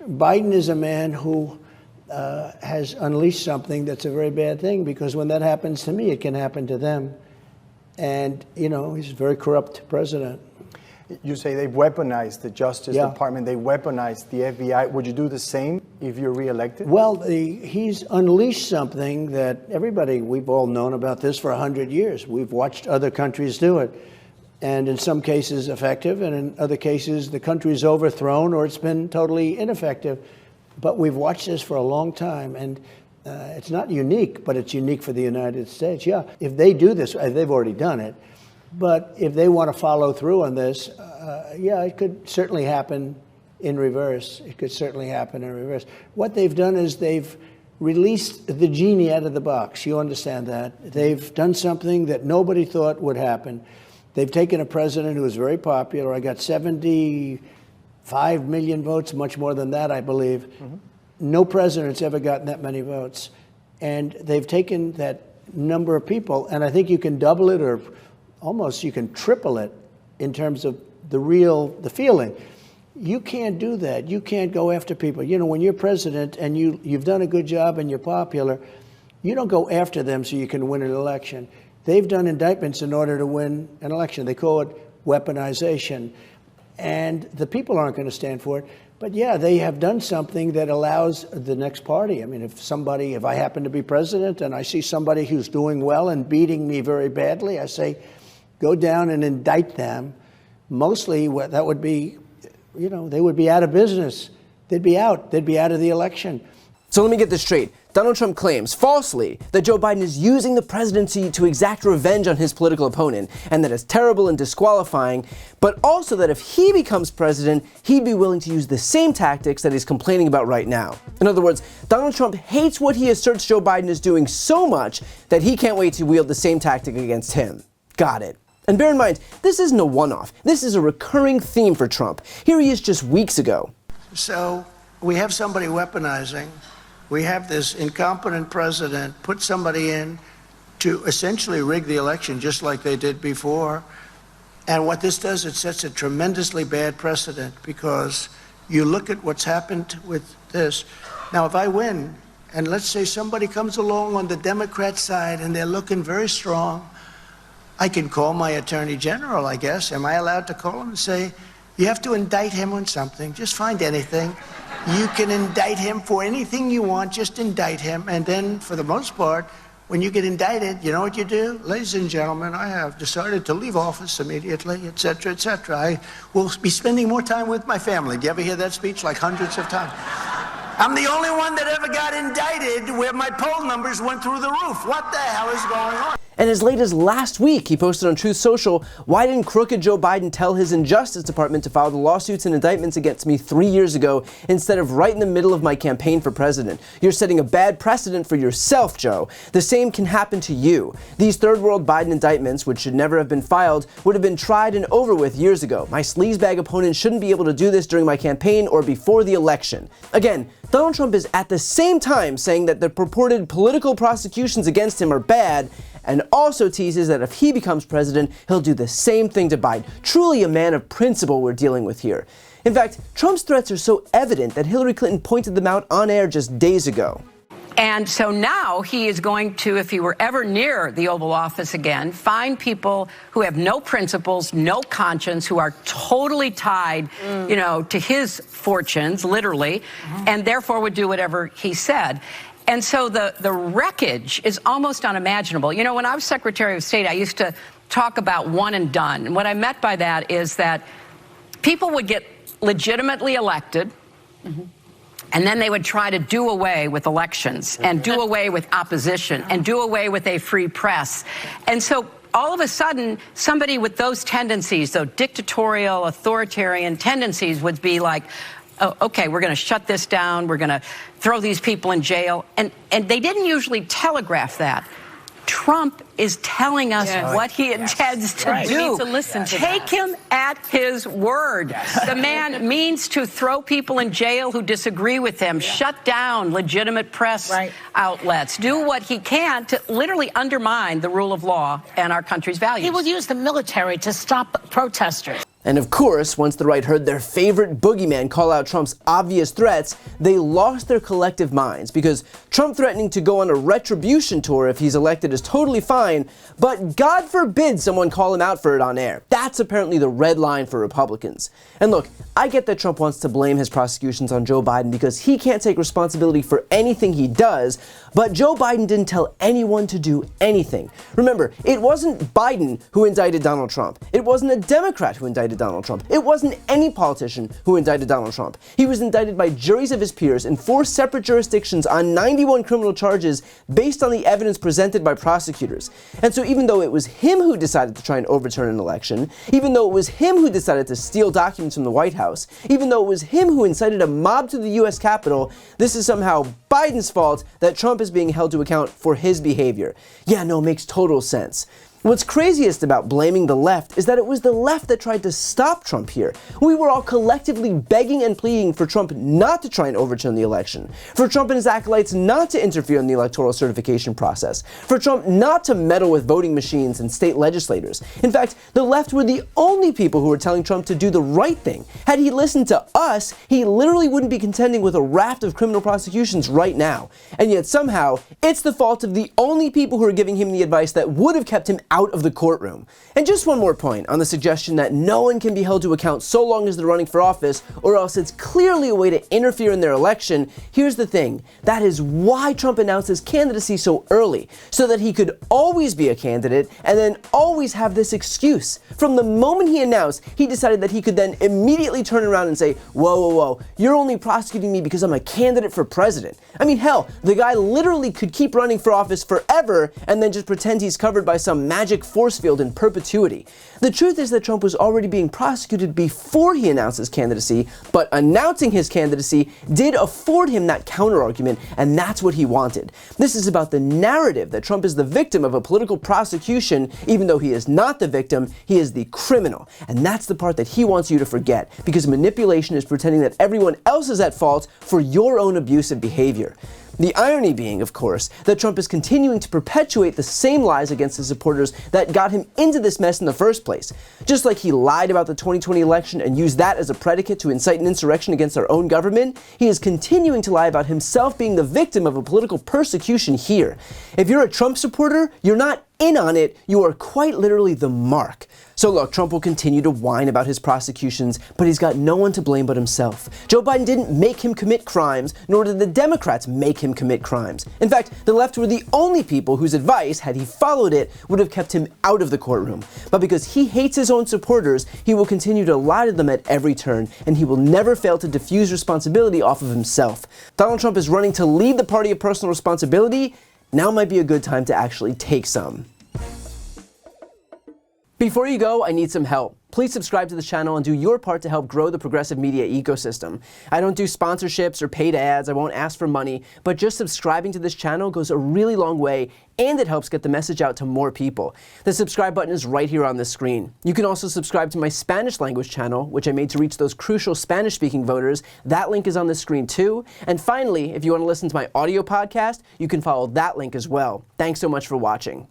Biden is a man who has unleashed something that's a very bad thing, because when that happens to me, it can happen to them. And, you know, he's a very corrupt president. You say they've weaponized the Justice Department, they weaponized the FBI. Would you do the same if you're reelected? Well, he's unleashed something that we've all known about this for 100 years. We've watched other countries do it. And in some cases effective, and in other cases the country's overthrown or it's been totally ineffective. But we've watched this for a long time, and it's not unique, but it's unique for the United States. Yeah, if they do this, they've already done it. But if they want to follow through on this, yeah, it could certainly happen in reverse. It could certainly happen in reverse. What they've done is they've released the genie out of the box. You understand that? They've done something that nobody thought would happen. They've taken a president who is very popular. I got 75 million votes, much more than that, I believe. Mm-hmm. No president's ever gotten that many votes. And they've taken that number of people, and I think you can double it, or almost you can triple it in terms of the feeling. You can't do that. You can't go after people. You know, when you're president and you've done a good job and you're popular, you don't go after them so you can win an election. They've done indictments in order to win an election. They call it weaponization. And the people aren't going to stand for it. But yeah, they have done something that allows the next party. I mean, if I happen to be president and I see somebody who's doing well and beating me very badly, I say, go down and indict them. Mostly that would be, you know, they would be out of business. They'd be out of the election. So let me get this straight. Donald Trump claims, falsely, that Joe Biden is using the presidency to exact revenge on his political opponent, and that is terrible and disqualifying, but also that if he becomes president, he'd be willing to use the same tactics that he's complaining about right now. In other words, Donald Trump hates what he asserts Joe Biden is doing so much that he can't wait to wield the same tactic against him. Got it. And bear in mind, this isn't a one-off. This is a recurring theme for Trump. Here he is just weeks ago. So we have somebody weaponizing. We have this incompetent president put somebody in to essentially rig the election just like they did before. And what this does, it sets a tremendously bad precedent, because you look at what's happened with this. Now, if I win, and let's say somebody comes along on the Democrat side and they're looking very strong, I can call my attorney general, I guess. Am I allowed to call him and say, you have to indict him on something, just find anything. You can indict him for anything you want, just indict him. And then, for the most part, when you get indicted, you know what you do? Ladies and gentlemen, I have decided to leave office immediately, et cetera, et cetera. I will be spending more time with my family. Do you ever hear that speech? Like hundreds of times. I'm the only one that ever got indicted where my poll numbers went through the roof. What the hell is going on? And as late as last week, he posted on Truth Social, why didn't crooked Joe Biden tell his Justice Department to file the lawsuits and indictments against me 3 years ago instead of right in the middle of my campaign for president? You're setting a bad precedent for yourself, Joe. The same can happen to you. These third world Biden indictments, which should never have been filed, would have been tried and over with years ago. My sleazebag opponent shouldn't be able to do this during my campaign or before the election. Again, Donald Trump is at the same time saying that the purported political prosecutions against him are bad, and also teases that if he becomes president, he'll do the same thing to Biden. Truly a man of principle we're dealing with here. In fact, Trump's threats are so evident that Hillary Clinton pointed them out on air just days ago. And so now he is going to, if he were ever near the Oval Office again, find people who have no principles, no conscience, who are totally tied, you know, to his fortunes, literally, and therefore would do whatever he said. And so the wreckage is almost unimaginable. You know, when I was Secretary of State, I used to talk about one and done. And what I meant by that is that people would get legitimately elected, and then they would try to do away with elections and do away with opposition and do away with a free press. And so all of a sudden, somebody with those tendencies, those dictatorial, authoritarian tendencies, would be like, oh, okay, we're going to shut this down. We're going to throw these people in jail. And they didn't usually telegraph that. Trump is telling us what he intends to do. We need to listen to Take him at his word. The man means to throw people in jail who disagree with him, shut down legitimate press outlets, do what he can to literally undermine the rule of law and our country's values. He will use the military to stop protesters. And of course, once the right heard their favorite boogeyman call out Trump's obvious threats, they lost their collective minds, because Trump threatening to go on a retribution tour if he's elected is totally fine, but God forbid someone call him out for it on air. That's apparently the red line for Republicans. And look, I get that Trump wants to blame his prosecutions on Joe Biden because he can't take responsibility for anything he does, but Joe Biden didn't tell anyone to do anything. Remember, it wasn't Biden who indicted Donald Trump. It wasn't a Democrat who indicted Donald Trump. It wasn't any politician who indicted Donald Trump. He was indicted by juries of his peers in 4 separate jurisdictions on 91 criminal charges based on the evidence presented by prosecutors. And so even though it was him who decided to try and overturn an election, even though it was him who decided to steal documents from the White House, even though it was him who incited a mob to the US Capitol, this is somehow Biden's fault that Trump is being held to account for his behavior. Yeah, no, makes total sense. What's craziest about blaming the left is that it was the left that tried to stop Trump here. We were all collectively begging and pleading for Trump not to try and overturn the election, for Trump and his acolytes not to interfere in the electoral certification process, for Trump not to meddle with voting machines and state legislators. In fact, the left were the only people who were telling Trump to do the right thing. Had he listened to us, he literally wouldn't be contending with a raft of criminal prosecutions right now. And yet somehow, it's the fault of the only people who are giving him the advice that would have kept him out of the courtroom. And just one more point on the suggestion that no one can be held to account so long as they're running for office, or else it's clearly a way to interfere in their election. Here's the thing, that is why Trump announced his candidacy so early, so that he could always be a candidate and then always have this excuse. From the moment he announced, he decided that he could then immediately turn around and say, whoa, you're only prosecuting me because I'm a candidate for president. I mean, hell, the guy literally could keep running for office forever and then just pretend he's covered by some magic force field in perpetuity. The truth is that Trump was already being prosecuted before he announced his candidacy, but announcing his candidacy did afford him that counter-argument, and that's what he wanted. This is about the narrative that Trump is the victim of a political prosecution, even though he is not the victim, he is the criminal. And that's the part that he wants you to forget, because manipulation is pretending that everyone else is at fault for your own abusive behavior. The irony being, of course, that Trump is continuing to perpetuate the same lies against his supporters that got him into this mess in the first place. Just like he lied about the 2020 election and used that as a predicate to incite an insurrection against our own government, he is continuing to lie about himself being the victim of a political persecution here. If you're a Trump supporter, you're not in on it, you are quite literally the mark. So look, Trump will continue to whine about his prosecutions, but he's got no one to blame but himself. Joe Biden didn't make him commit crimes, nor did the Democrats make him commit crimes. In fact, the left were the only people whose advice, had he followed it, would have kept him out of the courtroom. But because he hates his own supporters, he will continue to lie to them at every turn, and he will never fail to diffuse responsibility off of himself. Donald Trump is running to lead the party of personal responsibility. Now might be a good time to actually take some. Before you go, I need some help. Please subscribe to the channel and do your part to help grow the progressive media ecosystem. I don't do sponsorships or paid ads, I won't ask for money, but just subscribing to this channel goes a really long way, and it helps get the message out to more people. The subscribe button is right here on the screen. You can also subscribe to my Spanish language channel, which I made to reach those crucial Spanish-speaking voters. That link is on the screen too. And finally, if you want to listen to my audio podcast, you can follow that link as well. Thanks so much for watching.